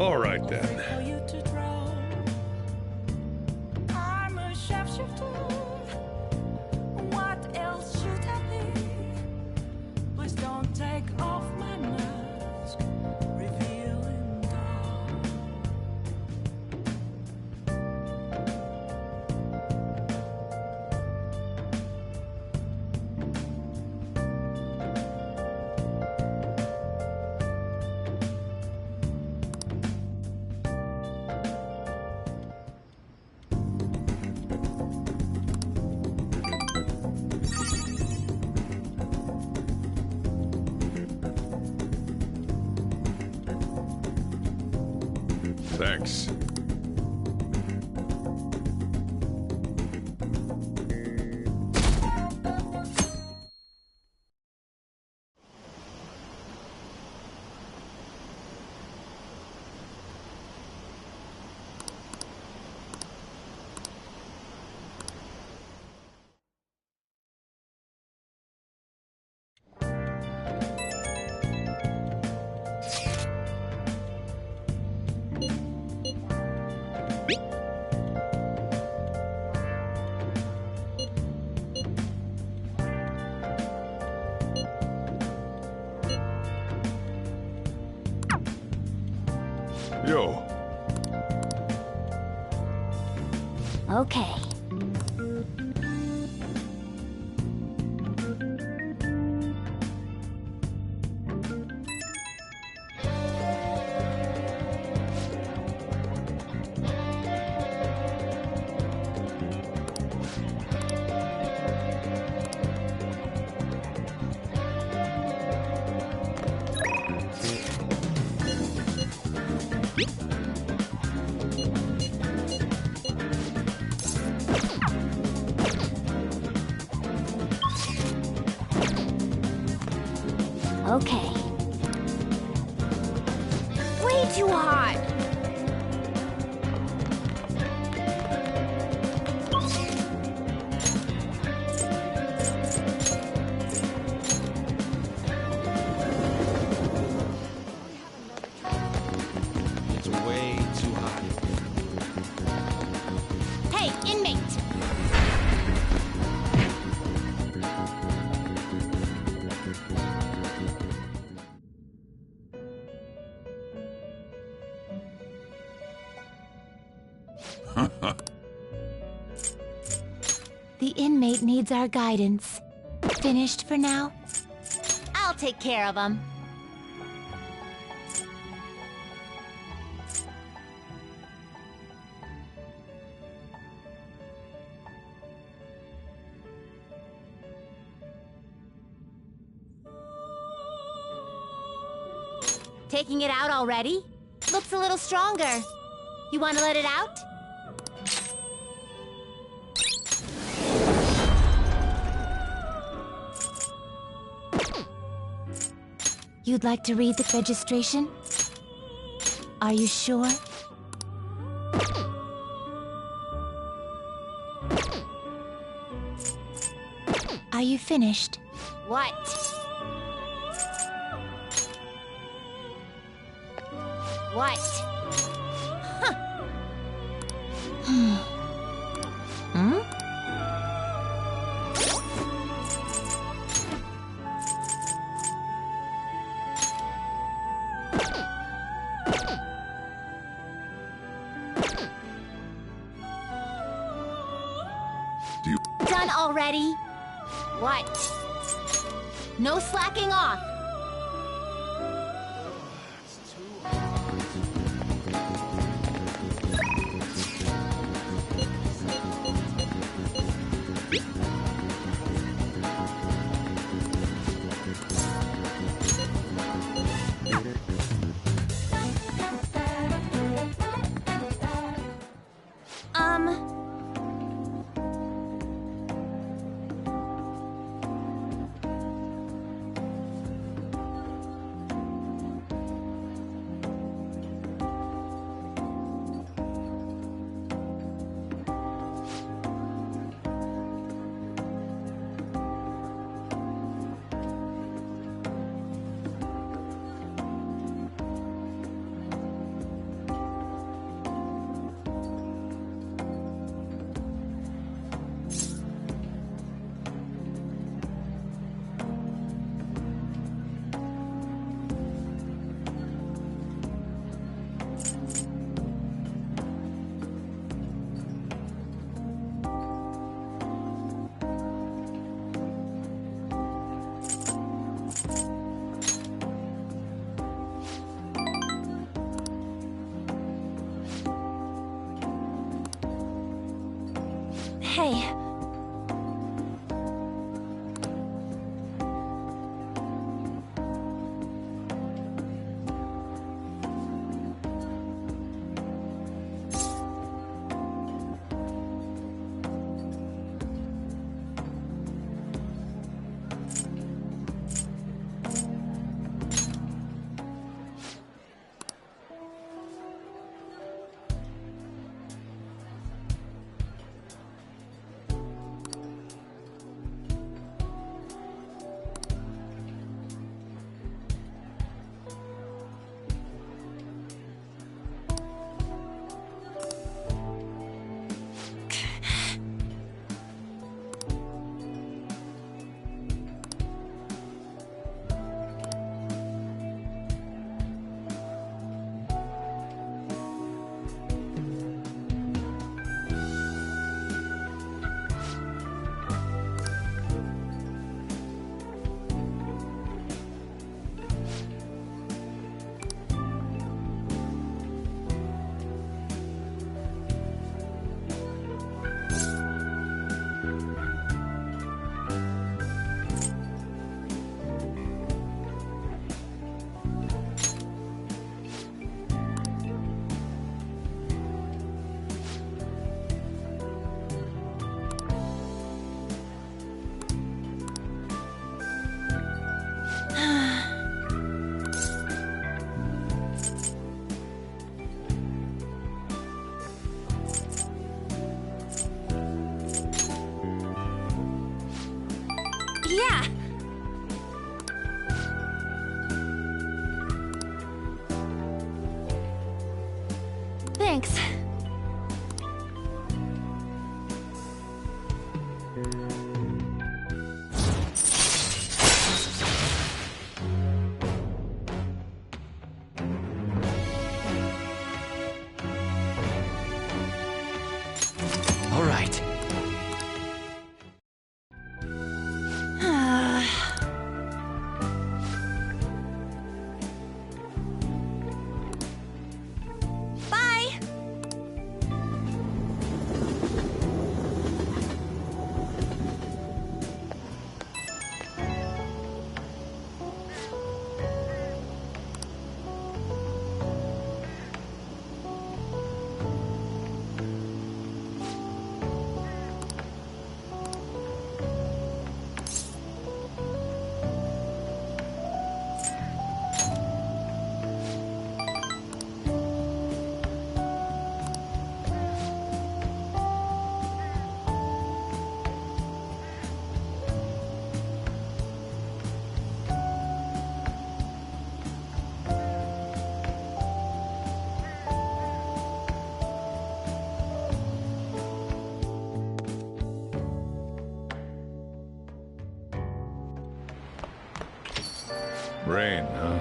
All right then. I'm a sharpshooter. What else should I be? Please don't take off my mask, revealing dawn. Thanks. Yo. Okay. Okay. Way too hot. It's way too hot. Hey, inmate! The inmate needs our guidance. Finished for now? I'll take care of him. Taking it out already? Looks a little stronger. You want to let it out? You'd like to read the registration? Are you sure? Are you finished? What? What? Huh. Hmm? Done already? What? No slacking off. Hey. Yeah. Thanks. All right. Bye. Rain, huh?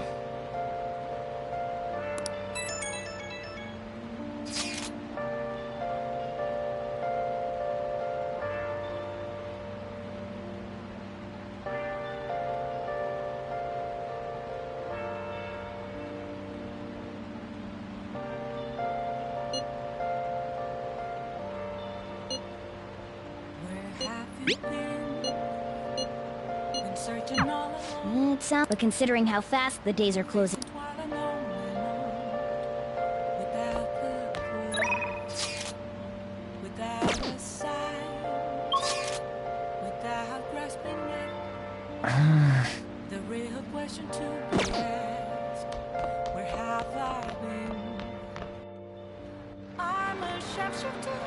Where have you been? Been searching all along. It sounds, but considering how fast the days are closing. While alone without the clue, without a sign, without grasping it. The real question to be asked: where have I been? I'm a sharpshooter.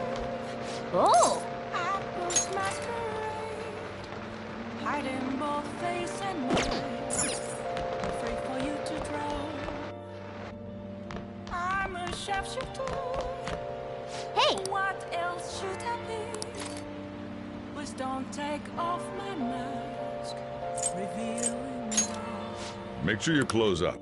Oh! Apples masquerade, hiding both face and mind, afraid for you to draw. I'm a sharpshooter. Hey! What else should I be? Please don't take off my mask, revealing all. Make sure you close up.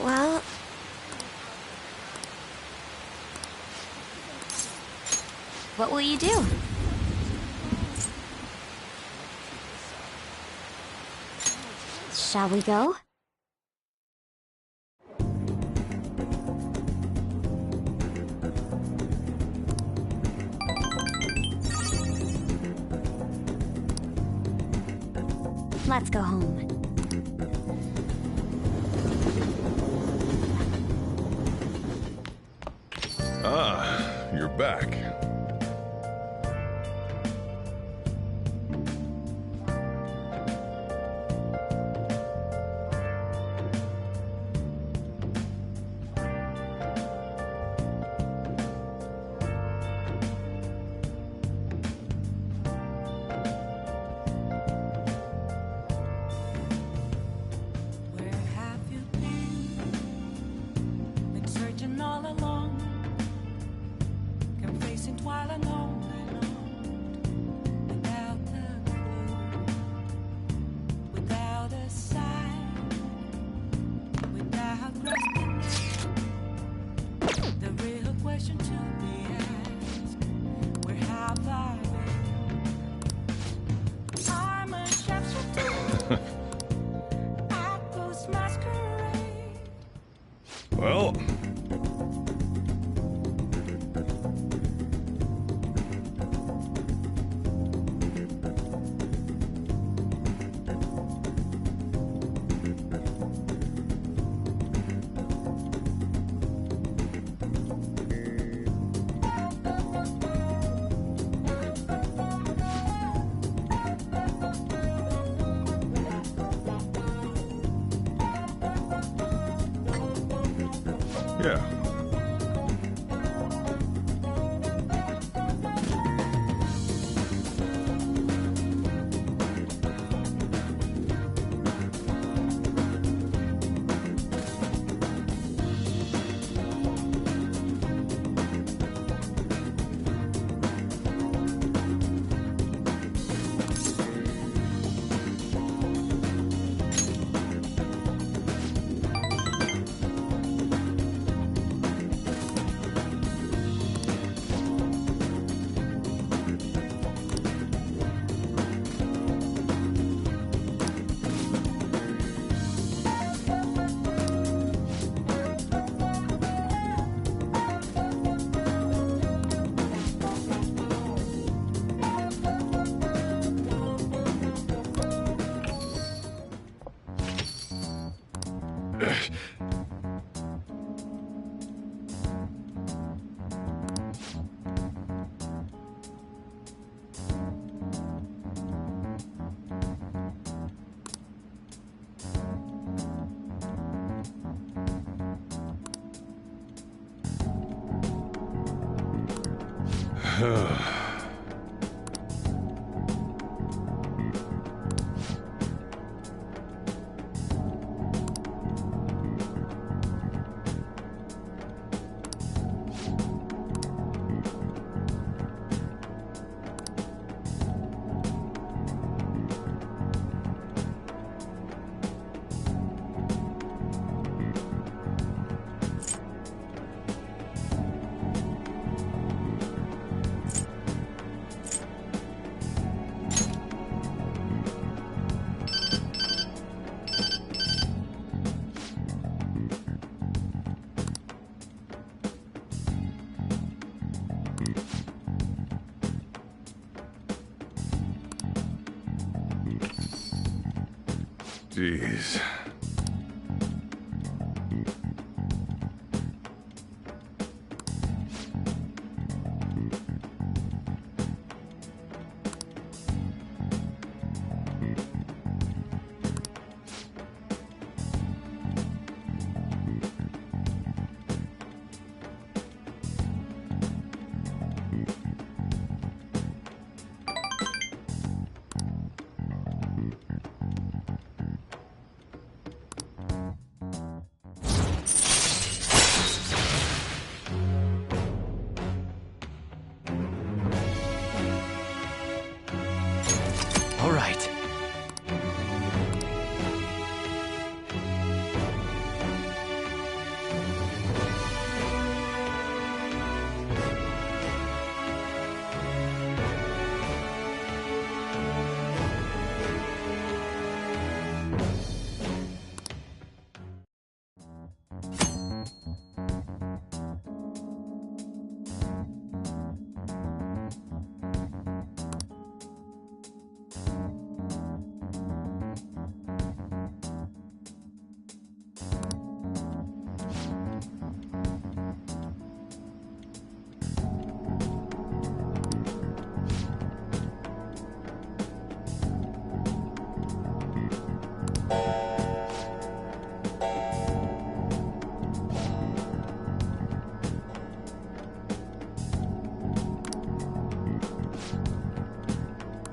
Well... What will you do? Shall we go? Let's go home. Ah, you're back. Where have you been? Been searching all along, confessing while alone and on, without a clue, without a sign, without grasping the real question to be asked. Where have I been? I'm a chef's return. Apples masquerade. Well, yeah. Jeez.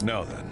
Now then.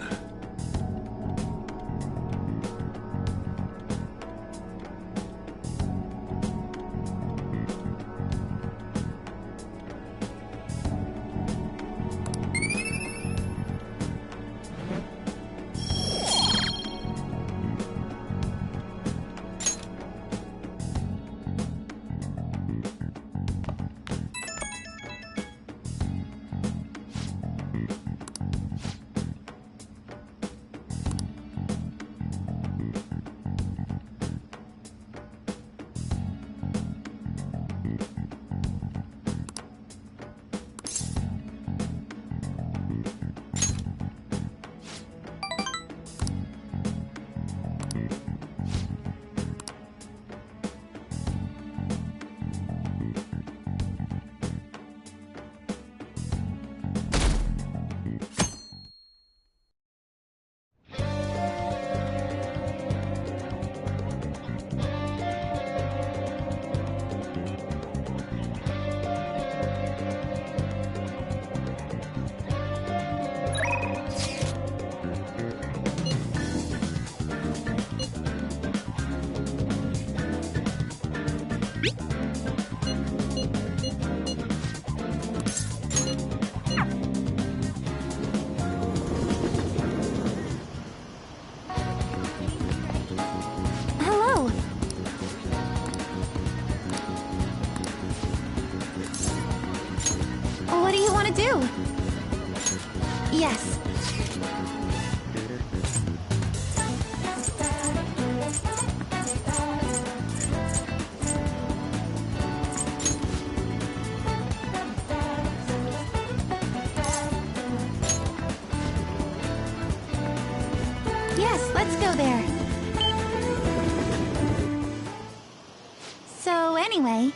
Hello. What do you want to do? Yes. Yes, let's go there. So anyway...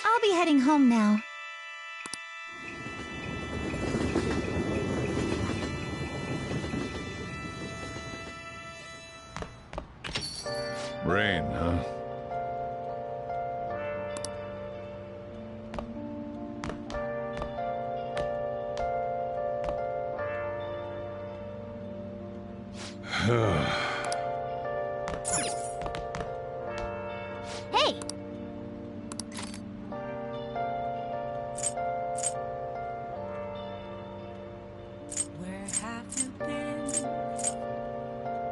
I'll be heading home now. Rain, huh? Hey! Where have you been?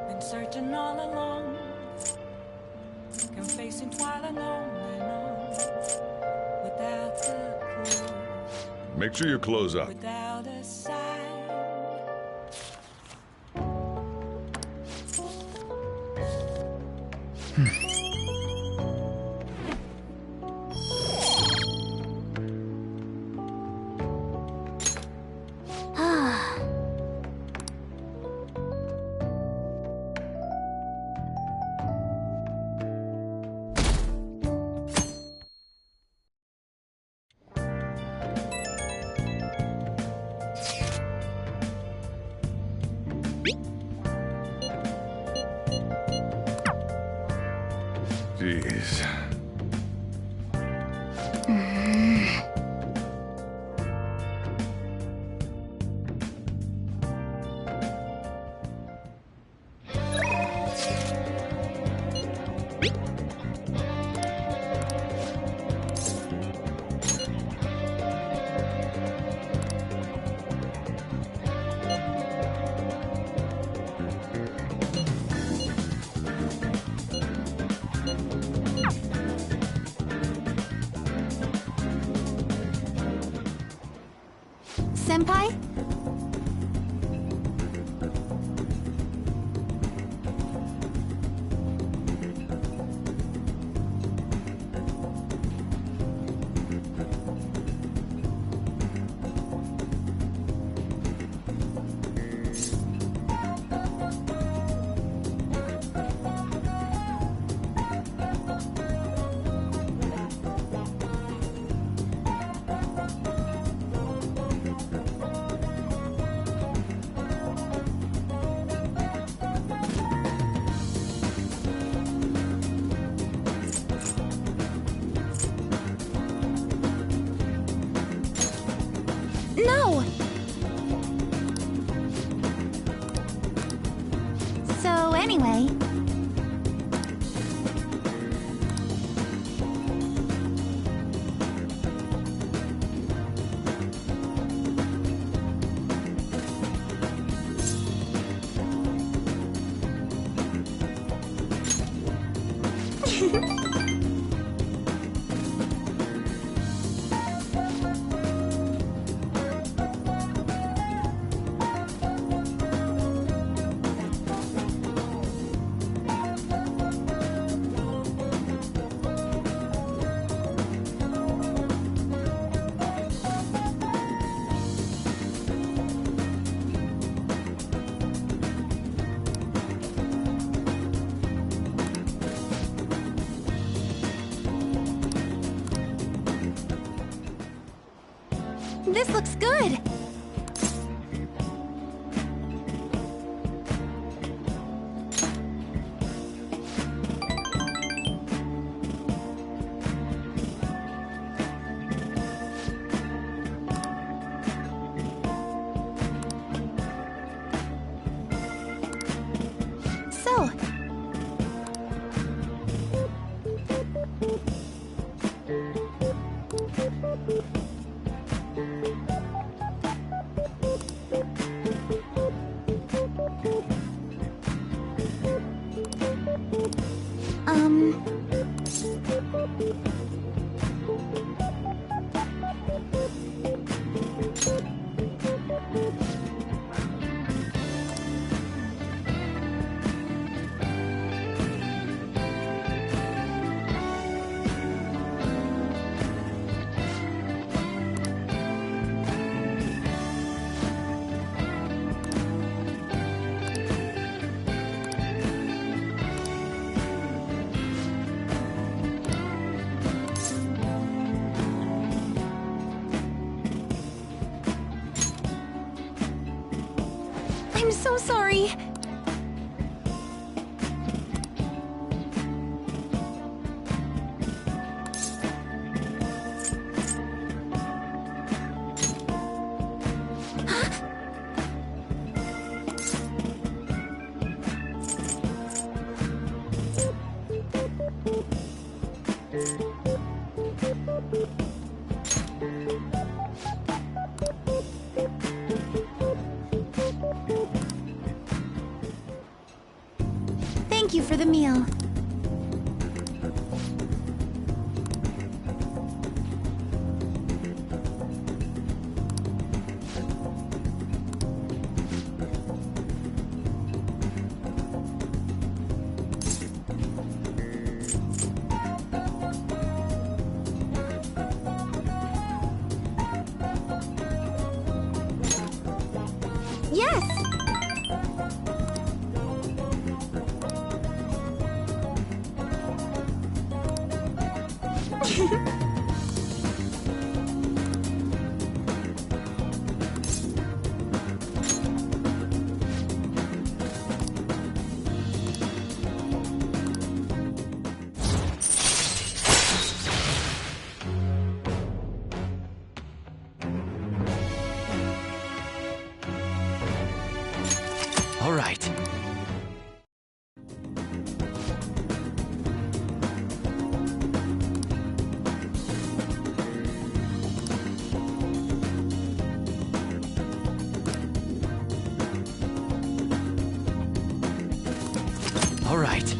Been searching all along, confessing while alone and on, without the clue, Make sure you close up. without a sign. Jeez. Senpai? This looks good! So, I'm so sorry. Thank you for the meal. Yes! All right. All right.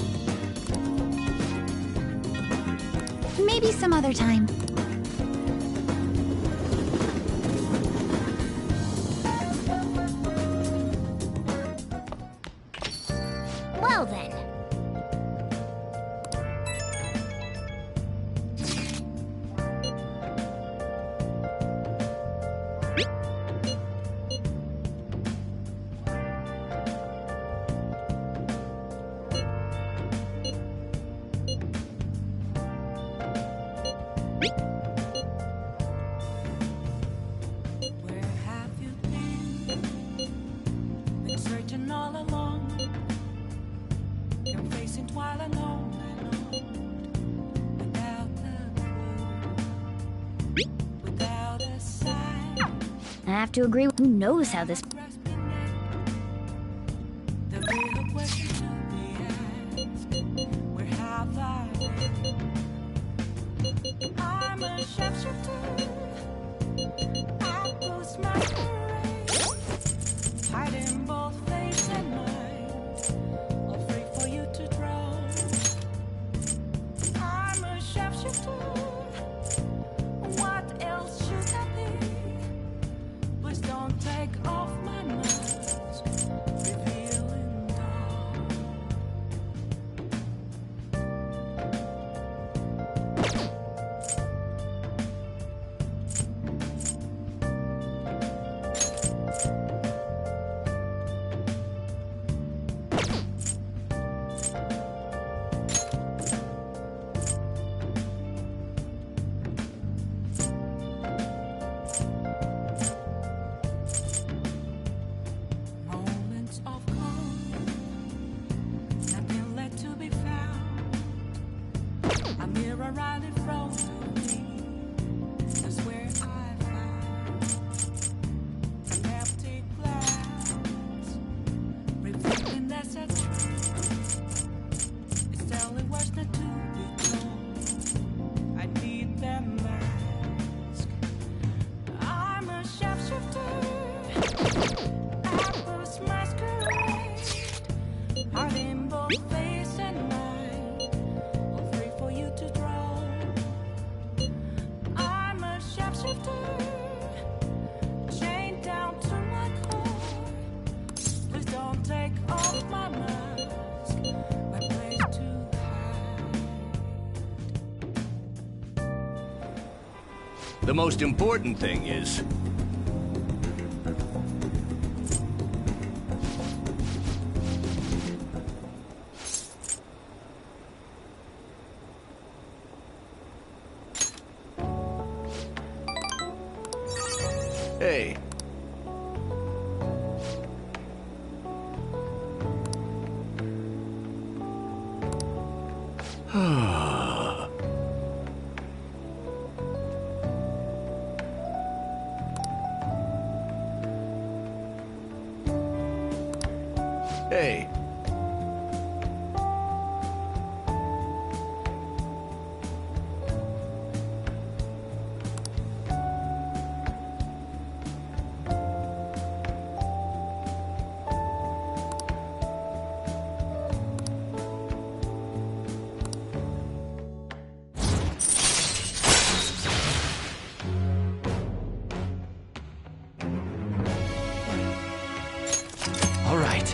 Maybe some other time. Well then. Where have you been? Been searching all along. Your face in while alone without a clue, without a sign. I have to agree. Who knows how this... Grasping at the real question to be asked. Where have I been? I'm a sharpshooter. I post my parade, hiding both face and mind, afraid for you to draw. A mirror right in front of me. That's where I found an empty glass, revealing that's a truth. It's telling what's not to be told. I need that mask. I'm a sharpshooter. Apples masquerade. Heart in both face and mind. All three for you to draw. I'm a sharpshooter. Chained down to my core. Please don't take off my mask. My place to hide. The most important thing is... Hey. Hey. All right.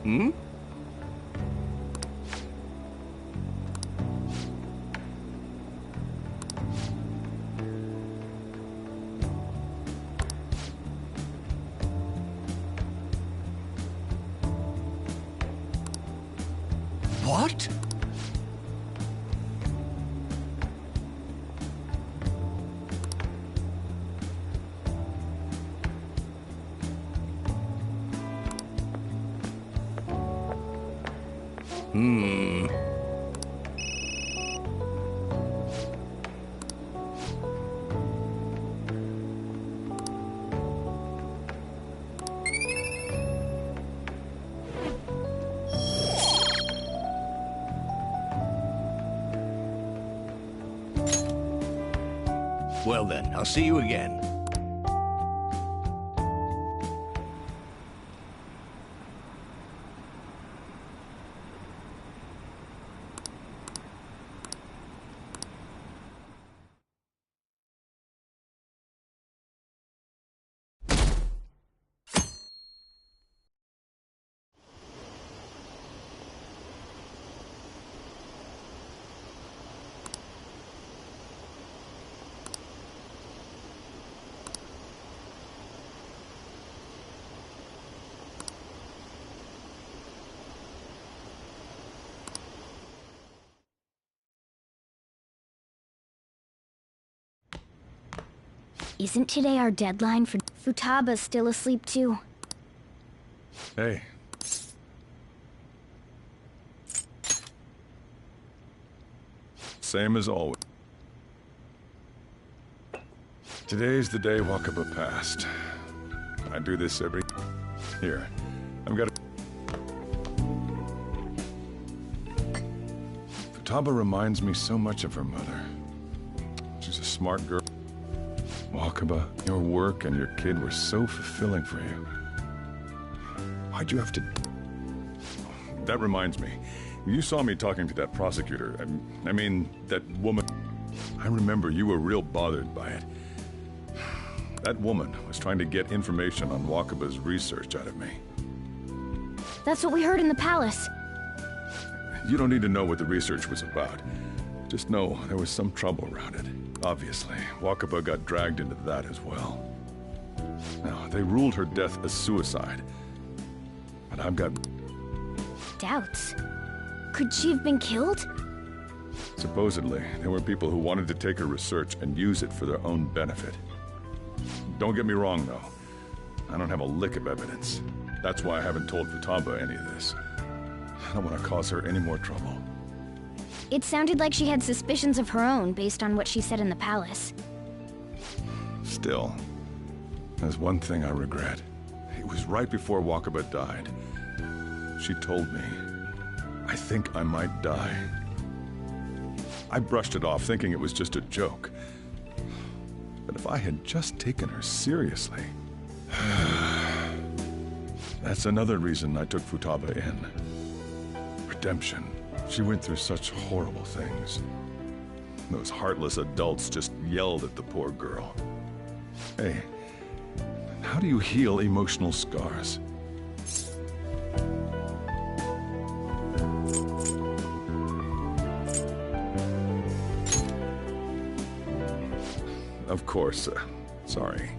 Hmm? What? Hmm. Well then, I'll see you again. Isn't today our deadline for... Futaba's still asleep too. Hey. Same as always. Today's the day Wakaba passed. I do this every... Here. I've got a... Futaba reminds me so much of her mother. She's a smart girl. Wakaba, your work and your kid were so fulfilling for you. Why'd you have to... That reminds me. You saw me talking to that prosecutor. I mean, that woman. I remember you were real bothered by it. That woman was trying to get information on Wakaba's research out of me. That's what we heard in the palace. You don't need to know what the research was about. Just know there was some trouble around it. Obviously, Wakaba got dragged into that as well. Now, they ruled her death a suicide. But I've got Doubts. Could she have been killed? Supposedly, there were people who wanted to take her research and use it for their own benefit. Don't get me wrong, though. I don't have a lick of evidence. That's why I haven't told Futaba any of this. I don't want to cause her any more trouble. It sounded like she had suspicions of her own based on what she said in the palace. Still, there's one thing I regret. It was right before Wakaba died. She told me, I think I might die. I brushed it off, thinking it was just a joke. But if I had just taken her seriously... That's another reason I took Futaba in. Redemption. She went through such horrible things. Those heartless adults just yelled at the poor girl. Hey, how do you heal emotional scars? Of course, sorry.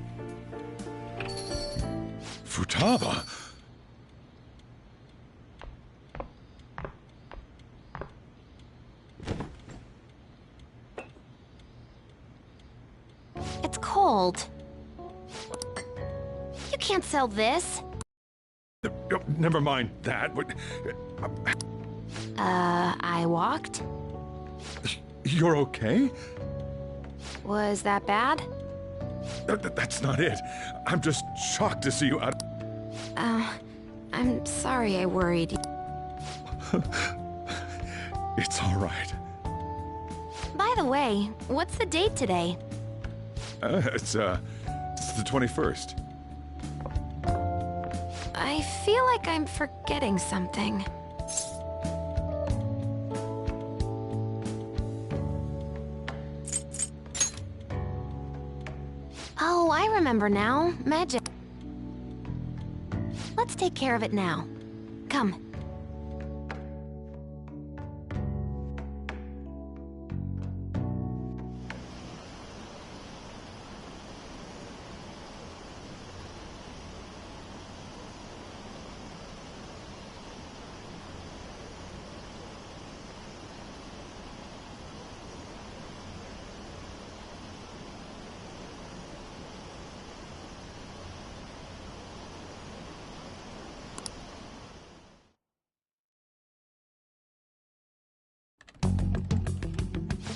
Futaba! It's cold. You can't sell this. Never mind that. I walked? You're okay? Was that bad? That's not it. I'm just shocked to see you out. I'm sorry I worried. It's all right. By the way, what's the date today? It's the 21st. I feel like I'm forgetting something. Oh, I remember now. Magic. Let's take care of it now. Come.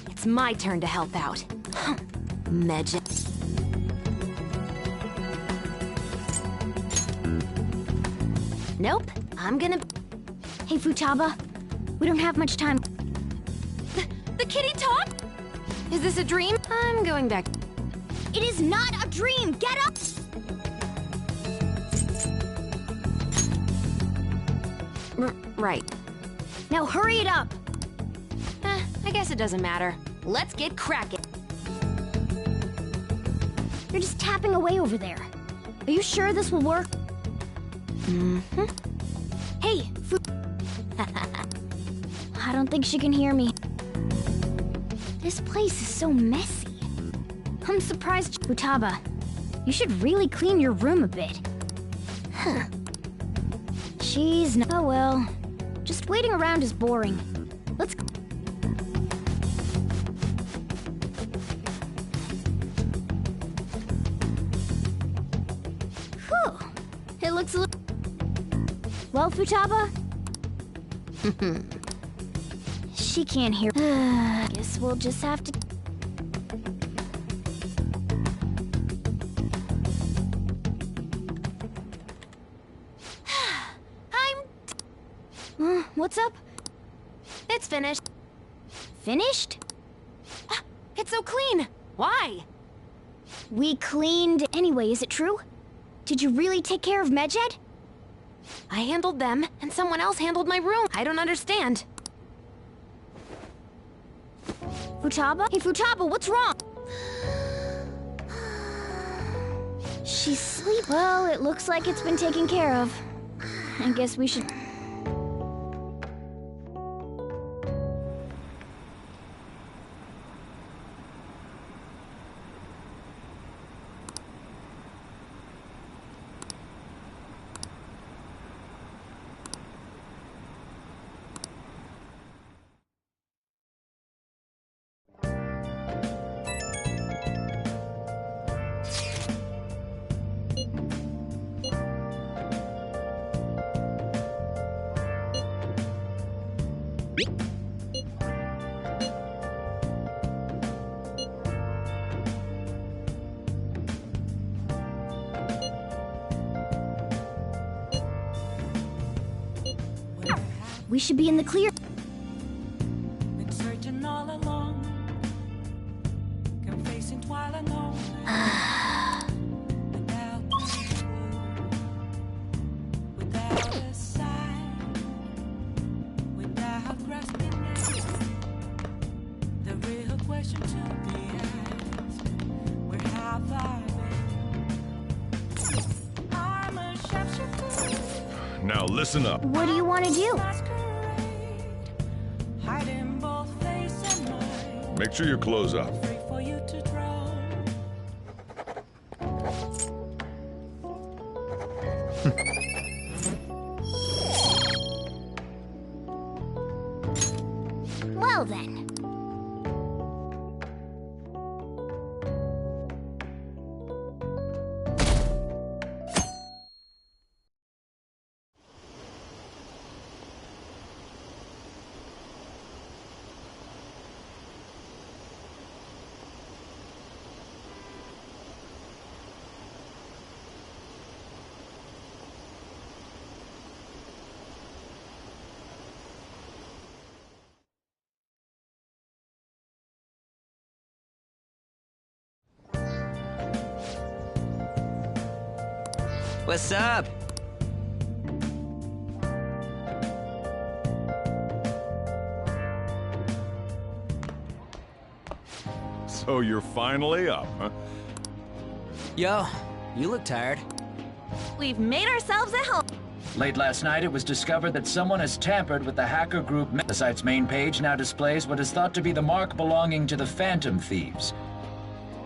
It's my turn to help out. Magic. Nope, I'm gonna... Hey, Futaba. We don't have much time. The kitty talk? Is this a dream? I'm going back. It is not a dream! Get up! Right. Now hurry it up! I guess it doesn't matter. Let's get cracking. You're just tapping away over there. Are you sure this will work? Mm-hmm. Hey, I don't think she can hear me. This place is so messy. I'm surprised. Futaba, you should really clean your room a bit. Huh. She's no... Oh well. Just waiting around is boring. Let's... Whew. It looks a little... Well, Futaba? She can't hear... Guess we'll just have to... What's up? It's finished. Finished? It's so clean! Why? We cleaned... Anyway, is it true? Did you really take care of Medjed? I handled them, and someone else handled my room. I don't understand. Futaba? Hey, Futaba, what's wrong? She's asleep. Well, it looks like it's been taken care of. I guess we should... We should be in the clear. Been searching all along, confessing while alone. Without a word, without a sign, without grasping it. The real question to be asked: where have I been? I'm a shapeshifter. Now listen up. What do you want to do? Masquerade, hiding both face and mind. Make sure your clothes up. Free for you to draw. Well then. What's up? So you're finally up, huh? Yo, you look tired. We've made ourselves at home. Late last night, it was discovered that someone has tampered with the hacker group. The site's main page now displays what is thought to be the mark belonging to the Phantom Thieves.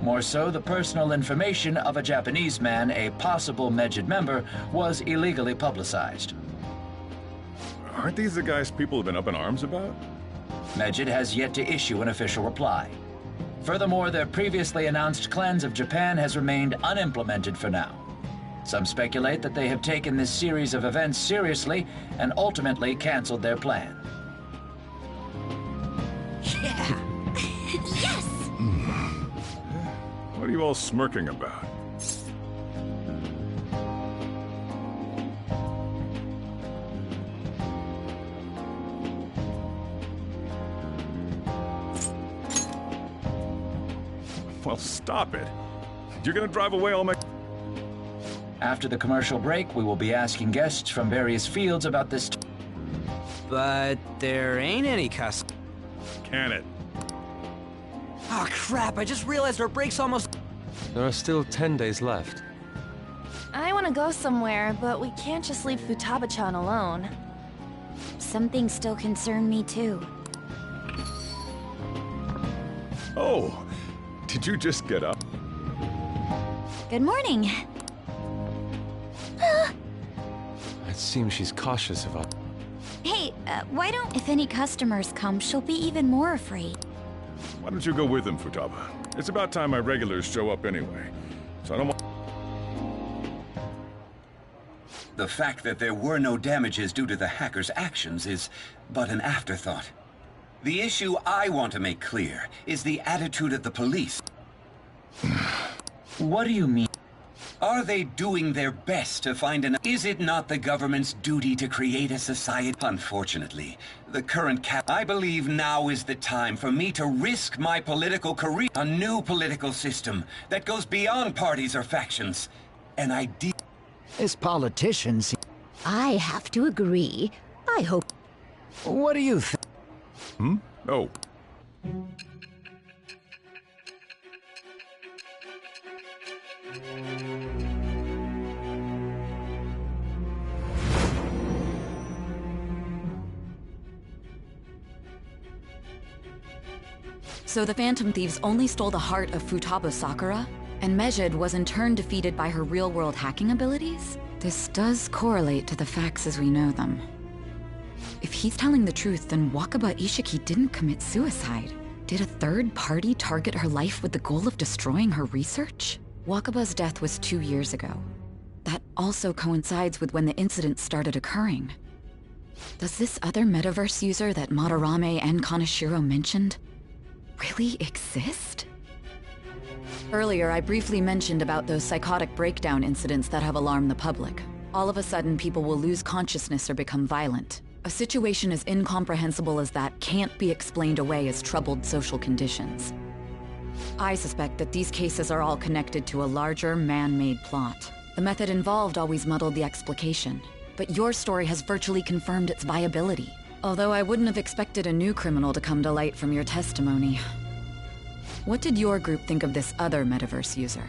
More so, the personal information of a Japanese man, a possible Medjed member, was illegally publicized. Aren't these the guys people have been up in arms about? Medjed has yet to issue an official reply. Furthermore, their previously announced cleanse of Japan has remained unimplemented for now. Some speculate that they have taken this series of events seriously and ultimately canceled their plan. Yeah. Yes! What are you all smirking about? Well, stop it. You're gonna drive away all my... After the commercial break, we will be asking guests from various fields about this. But there ain't any customers. Can it? Oh crap, I just realized our break's almost... There are still 10 days left. I want to go somewhere, but we can't just leave Futaba-chan alone. Some things still concern me too. Oh, did you just get up? Good morning. It seems she's cautious about... Hey, why don't... If any customers come, she'll be even more afraid. Why don't you go with him, Futaba? It's about time my regulars show up anyway. So I don't want... The fact that there were no damages due to the hacker's actions is but an afterthought. The issue I want to make clear is the attitude of the police. What do you mean? Are they doing their best to find an... Is it not the government's duty to create a society? Unfortunately, the current I believe now is the time for me to risk my political career. A new political system that goes beyond parties or factions. An idea... As politicians... I have to agree. I hope... What do you think? Hmm? Oh. So the Phantom Thieves only stole the heart of Futaba Sakura? And Medjed was in turn defeated by her real-world hacking abilities? This does correlate to the facts as we know them. If he's telling the truth, then Wakaba Ishiki didn't commit suicide. Did a third party target her life with the goal of destroying her research? Wakaba's death was 2 years ago. That also coincides with when the incident started occurring. Does this other metaverse user that Madarame and Kaneshiro mentioned really exist? Earlier, I briefly mentioned about those psychotic breakdown incidents that have alarmed the public. All of a sudden, people will lose consciousness or become violent. A situation as incomprehensible as that can't be explained away as troubled social conditions. I suspect that these cases are all connected to a larger, man-made plot. The method involved always muddled the explication, but your story has virtually confirmed its viability. Although I wouldn't have expected a new criminal to come to light from your testimony. What did your group think of this other metaverse user?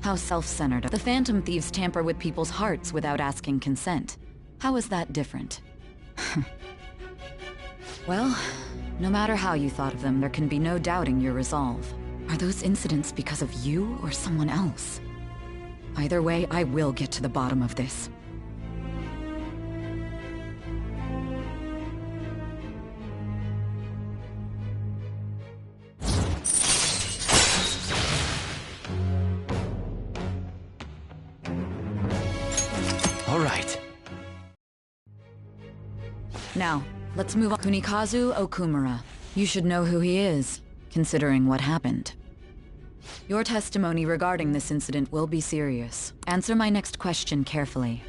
How self-centered. The Phantom Thieves tamper with people's hearts without asking consent. How is that different? Well, no matter how you thought of them, there can be no doubting your resolve. Are those incidents because of you or someone else? Either way, I will get to the bottom of this. All right. Now, let's move on. Kunikazu Okumura. You should know who he is, considering what happened. Your testimony regarding this incident will be serious. Answer my next question carefully.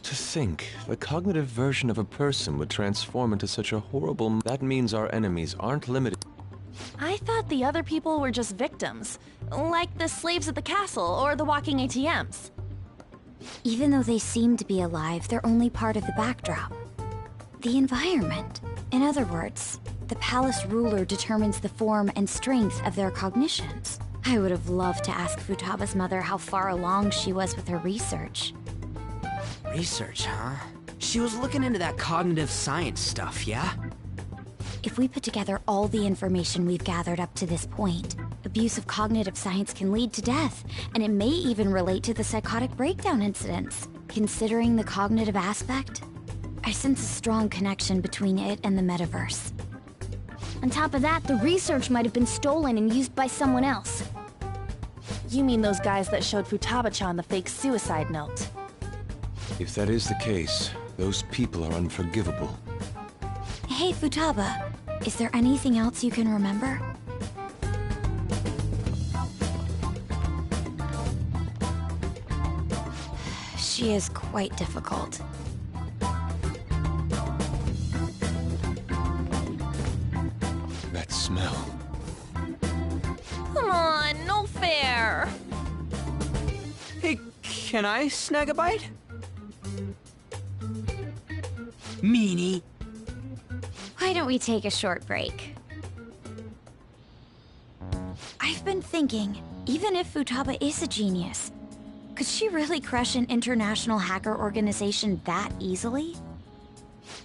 To think, the cognitive version of a person would transform into such a horrible... That means our enemies aren't limited. I thought the other people were just victims. Like the slaves at the castle or the walking ATMs. Even though they seem to be alive, they're only part of the backdrop. The environment. In other words, the palace ruler determines the form and strength of their cognitions. I would have loved to ask Futaba's mother how far along she was with her research. Research, huh? She was looking into that cognitive science stuff, yeah? If we put together all the information we've gathered up to this point, abuse of cognitive science can lead to death, and it may even relate to the psychotic breakdown incidents. Considering the cognitive aspect, I sense a strong connection between it and the metaverse. On top of that, the research might have been stolen and used by someone else. You mean those guys that showed Futaba-chan the fake suicide note? If that is the case, those people are unforgivable. Hey, Futaba, is there anything else you can remember? She is quite difficult. That smell. Come on, no fair! Hey, can I snag a bite? Meanie. Why don't we take a short break? I've been thinking, even if Futaba is a genius, could she really crush an international hacker organization that easily?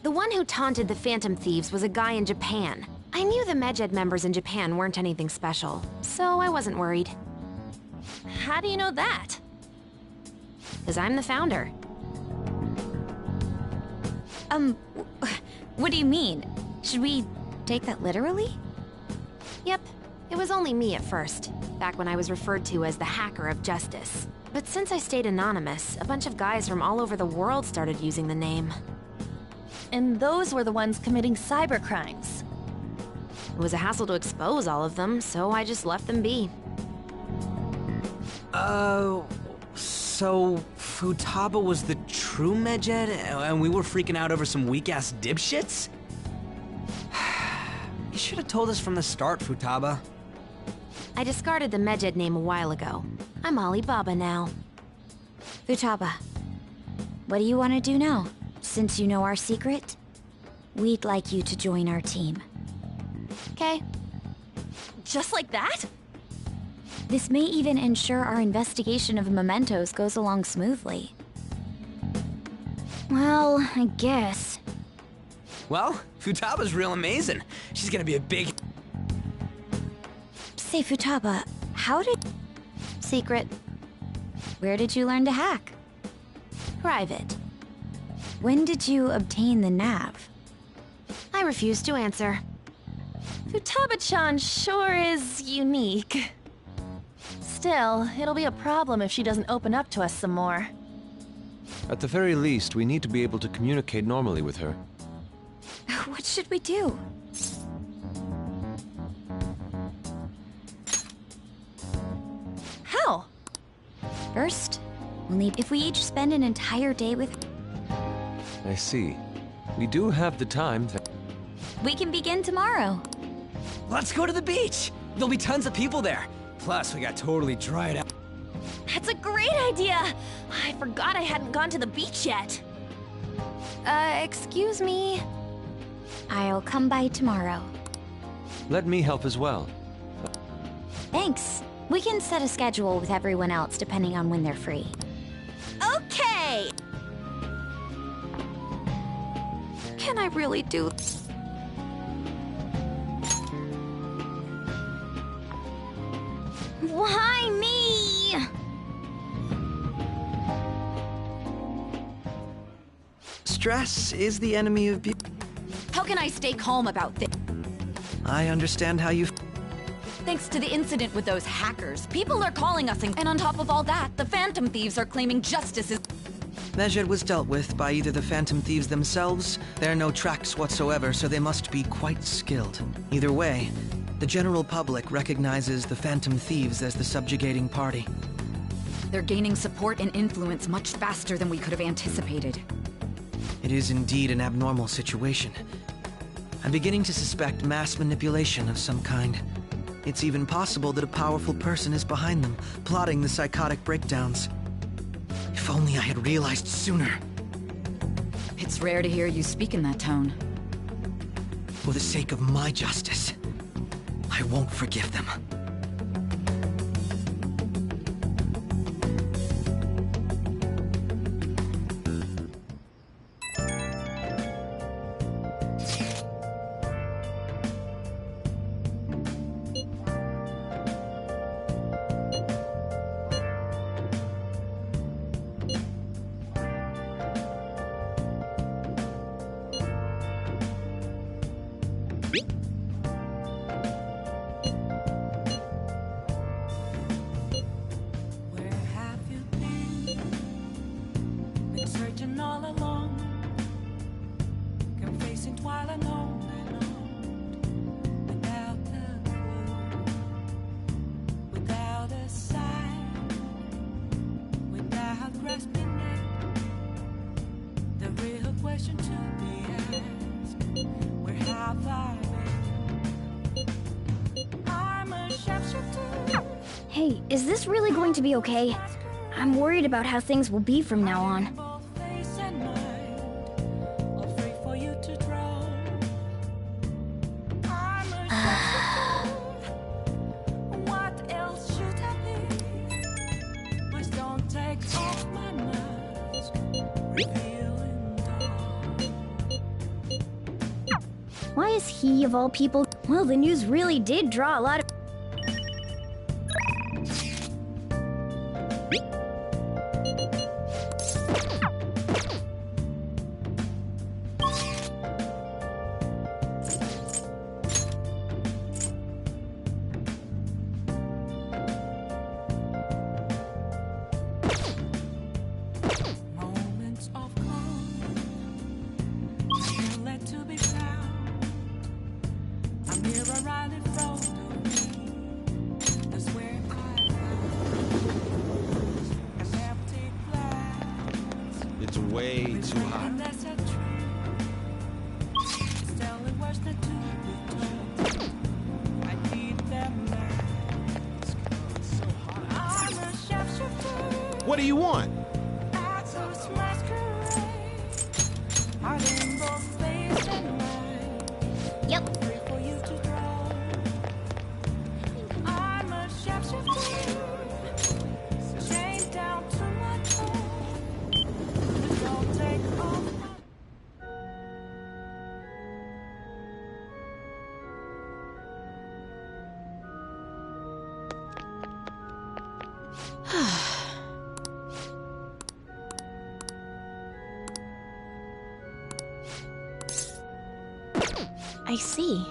The one who taunted the Phantom Thieves was a guy in Japan. I knew the Medjed members in Japan weren't anything special, so I wasn't worried. How do you know that? Because I'm the founder. What do you mean? Should we take that literally? Yep, it was only me at first, back when I was referred to as the Hacker of Justice. But since I stayed anonymous, a bunch of guys from all over the world started using the name. And those were the ones committing cybercrimes. It was a hassle to expose all of them, so I just left them be. So Futaba was the true Medjed, and we were freaking out over some weak-ass dipshits? You should have told us from the start, Futaba. I discarded the Medjed name a while ago. I'm Alibaba now. Futaba, what do you want to do now? Since you know our secret, we'd like you to join our team. Okay. Just like that? This may even ensure our investigation of mementos goes along smoothly. Well, I guess. Well, Futaba's real amazing. She's gonna be a big... Say, Futaba, how did... Secret. Where did you learn to hack? private. When did you obtain the nav? I refuse to answer. Futaba-chan sure is unique. Still, it'll be a problem if she doesn't open up to us some more. At the very least, we need to be able to communicate normally with her. What should we do? How? First, we'll need if we each spend an entire day with I see. We do have the time. we can begin tomorrow. Let's go to the beach! There'll be tons of people there. Plus, we got totally dried out. That's a great idea! I forgot I hadn't gone to the beach yet. Excuse me? I'll come by tomorrow. Let me help as well. Thanks. We can set a schedule with everyone else depending on when they're free. Okay! Can I really do Why me? Stress is the enemy of beauty. How can I stay calm about this? I understand how you... Thanks to the incident with those hackers, people are calling us and on top of all that, the Phantom Thieves are claiming justice is... Mejed was dealt with by either the Phantom Thieves themselves, there are no tracks whatsoever, so they must be quite skilled. Either way, the general public recognizes the Phantom Thieves as the subjugating party. They're gaining support and influence much faster than we could have anticipated. It is indeed an abnormal situation. I'm beginning to suspect mass manipulation of some kind. It's even possible that a powerful person is behind them, plotting the psychotic breakdowns. If only I had realized sooner. It's rare to hear you speak in that tone. For the sake of my justice, I won't forgive them. Where have you been? Been searching all along, confessing while alone and on, without a clue, without a sign, without grasping it. The real question to be asked: where have I been? I'm a shapeshifter. Hey, is this really going to be okay? I'm worried about how things will be from now on. Face and mind, all free for you to draw. I'm a shapeshifter. What else should I be? Please don't take off my mask, revealing dawn. Why is he, of all people? Well, the news really did draw a lot of... Moments of calm, still led to be found. A mirror right in front of me. That's where I found an empty glass. It's way too hot. And that's a tree. It's telling words not to be told. I need that mask. It's so hot. I'm a shapeshifter. What do you want? Axos masquerade. Heart in both face and mind. Yep. Free for you to draw. I'm a shapeshifter. Chained down to my toe. Please don't take off my... I see.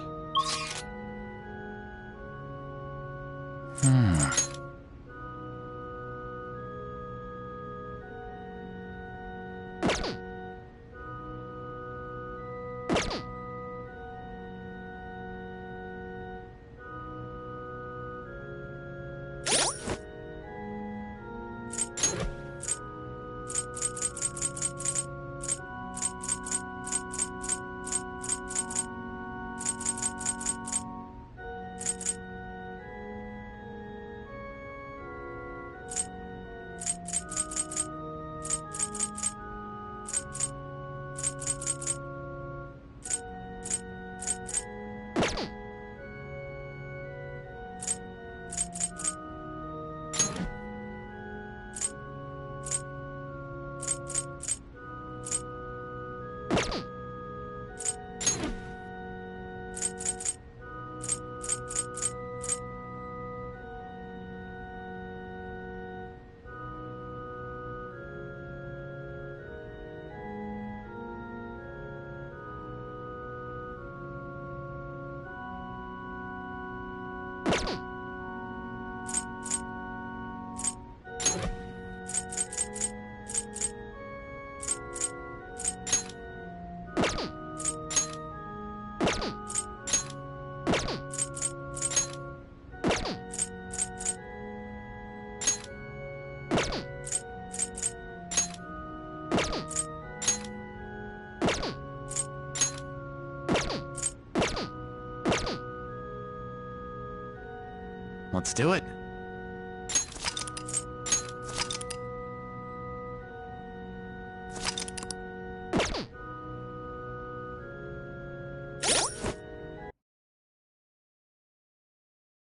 Let's do it.